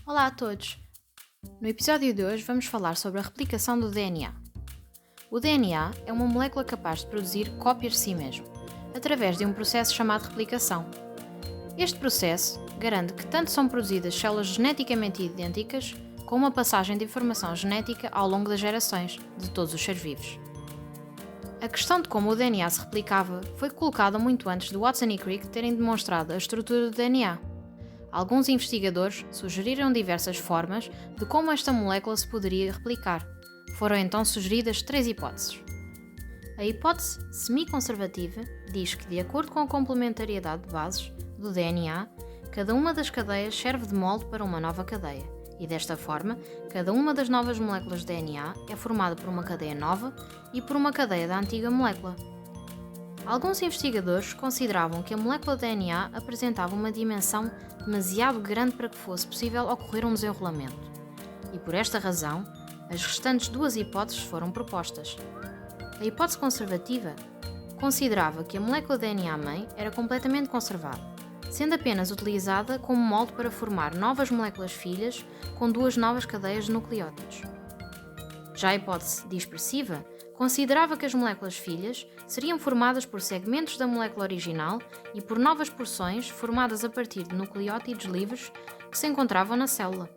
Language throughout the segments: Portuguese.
Olá a todos! No episódio de hoje vamos falar sobre a replicação do DNA. O DNA é uma molécula capaz de produzir cópias de si mesmo, através de um processo chamado replicação. Este processo garante que tanto são produzidas células geneticamente idênticas, como a passagem de informação genética ao longo das gerações de todos os seres vivos. A questão de como o DNA se replicava foi colocada muito antes de Watson e Crick terem demonstrado a estrutura do DNA. Alguns investigadores sugeriram diversas formas de como esta molécula se poderia replicar. Foram então sugeridas 3 hipóteses. A hipótese semi-conservativa diz que, de acordo com a complementariedade de bases do DNA, cada uma das cadeias serve de molde para uma nova cadeia, e desta forma, cada uma das novas moléculas de DNA é formada por uma cadeia nova e por uma cadeia da antiga molécula. Alguns investigadores consideravam que a molécula de DNA apresentava uma dimensão demasiado grande para que fosse possível ocorrer um desenrolamento, e por esta razão, as restantes 2 hipóteses foram propostas. A hipótese conservativa considerava que a molécula de DNA-mãe era completamente conservada, sendo apenas utilizada como molde para formar novas moléculas filhas com 2 novas cadeias de nucleótidos. Já a hipótese dispersiva considerava que as moléculas filhas seriam formadas por segmentos da molécula original e por novas porções formadas a partir de nucleótidos livres que se encontravam na célula.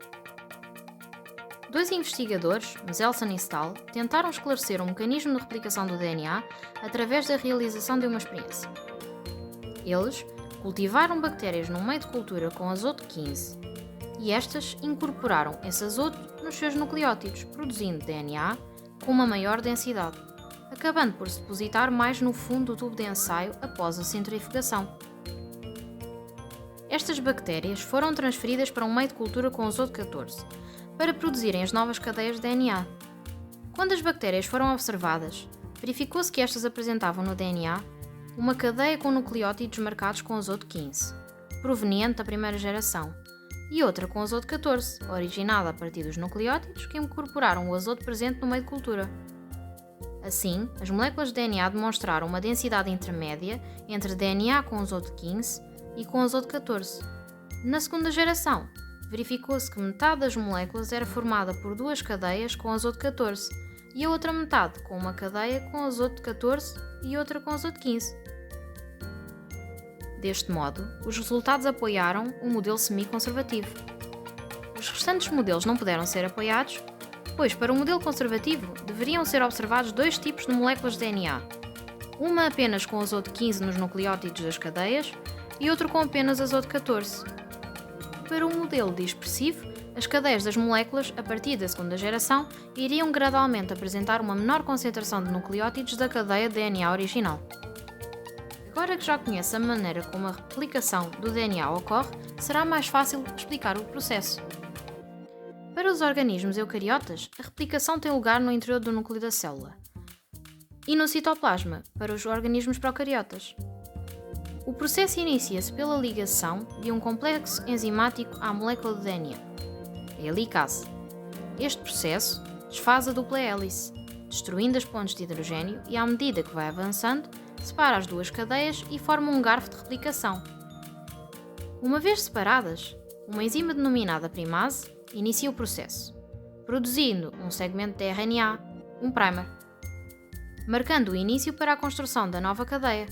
2 investigadores, Michelson e Stahl, tentaram esclarecer o mecanismo de replicação do DNA através da realização de uma experiência. Eles cultivaram bactérias num meio de cultura com azoto 15 e estas incorporaram esse azoto nos seus nucleótidos, produzindo DNA com uma maior densidade, acabando por se depositar mais no fundo do tubo de ensaio após a centrifugação. Estas bactérias foram transferidas para um meio de cultura com azoto 14 para produzirem as novas cadeias de DNA. Quando as bactérias foram observadas, verificou-se que estas apresentavam no DNA uma cadeia com nucleótidos marcados com azoto 15, proveniente da primeira geração, e outra com azoto 14, originada a partir dos nucleótidos que incorporaram o azoto presente no meio de cultura. Assim, as moléculas de DNA demonstraram uma densidade intermédia entre DNA com azoto 15 e com azoto 14. Na segunda geração, verificou-se que metade das moléculas era formada por 2 cadeias com azoto 14 e a outra metade com uma cadeia com azoto 14 e outra com azoto 15. Deste modo, os resultados apoiaram o modelo semi-conservativo. Os restantes modelos não puderam ser apoiados, pois para o modelo conservativo deveriam ser observados 2 tipos de moléculas de DNA, uma apenas com azoto 15 nos nucleótidos das cadeias e outra com apenas azoto 14. Para o modelo dispersivo, as cadeias das moléculas, a partir da segunda geração, iriam gradualmente apresentar uma menor concentração de nucleótidos da cadeia de DNA original. Agora que já conhece a maneira como a replicação do DNA ocorre, será mais fácil explicar o processo. Para os organismos eucariotas, a replicação tem lugar no interior do núcleo da célula, e no citoplasma, para os organismos procariotas. O processo inicia-se pela ligação de um complexo enzimático à molécula de DNA, a helicase. Este processo desfaz a dupla hélice, destruindo as pontes de hidrogênio e, à medida que vai avançando, separa as 2 cadeias e forma um garfo de replicação. Uma vez separadas, uma enzima denominada primase inicia o processo, produzindo um segmento de RNA, um primer, marcando o início para a construção da nova cadeia.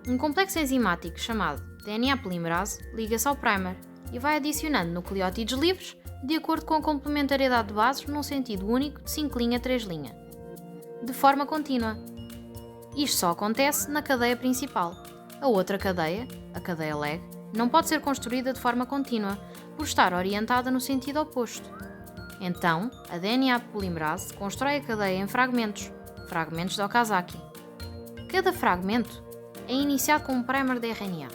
Um complexo enzimático chamado DNA polimerase liga-se ao primer e vai adicionando nucleótidos livres de acordo com a complementariedade de bases num sentido único de 5' a 3', de forma contínua. Isto só acontece na cadeia principal. A outra cadeia, a cadeia lag, não pode ser construída de forma contínua, por estar orientada no sentido oposto. Então, a DNA polimerase constrói a cadeia em fragmentos de Okazaki. Cada fragmento é iniciado com um primer de RNA.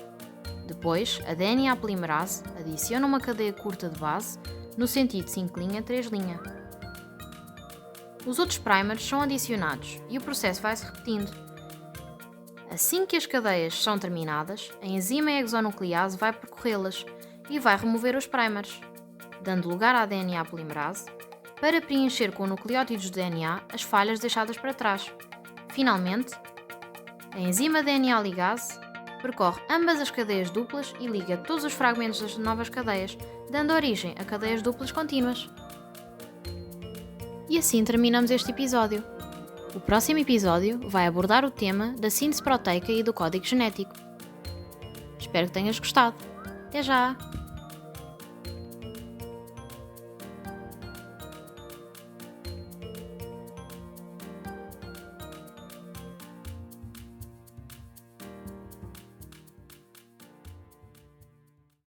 Depois, a DNA polimerase adiciona uma cadeia curta de base no sentido 5' a 3'. Os outros primers são adicionados e o processo vai se repetindo. Assim que as cadeias são terminadas, a enzima hexonuclease vai percorrê-las e vai remover os primers, dando lugar à DNA polimerase para preencher com nucleótidos de DNA as falhas deixadas para trás. Finalmente, a enzima DNA ligase percorre ambas as cadeias duplas e liga todos os fragmentos das novas cadeias, dando origem a cadeias duplas contínuas. E assim terminamos este episódio. O próximo episódio vai abordar o tema da síntese proteica e do código genético. Espero que tenhas gostado. Até já!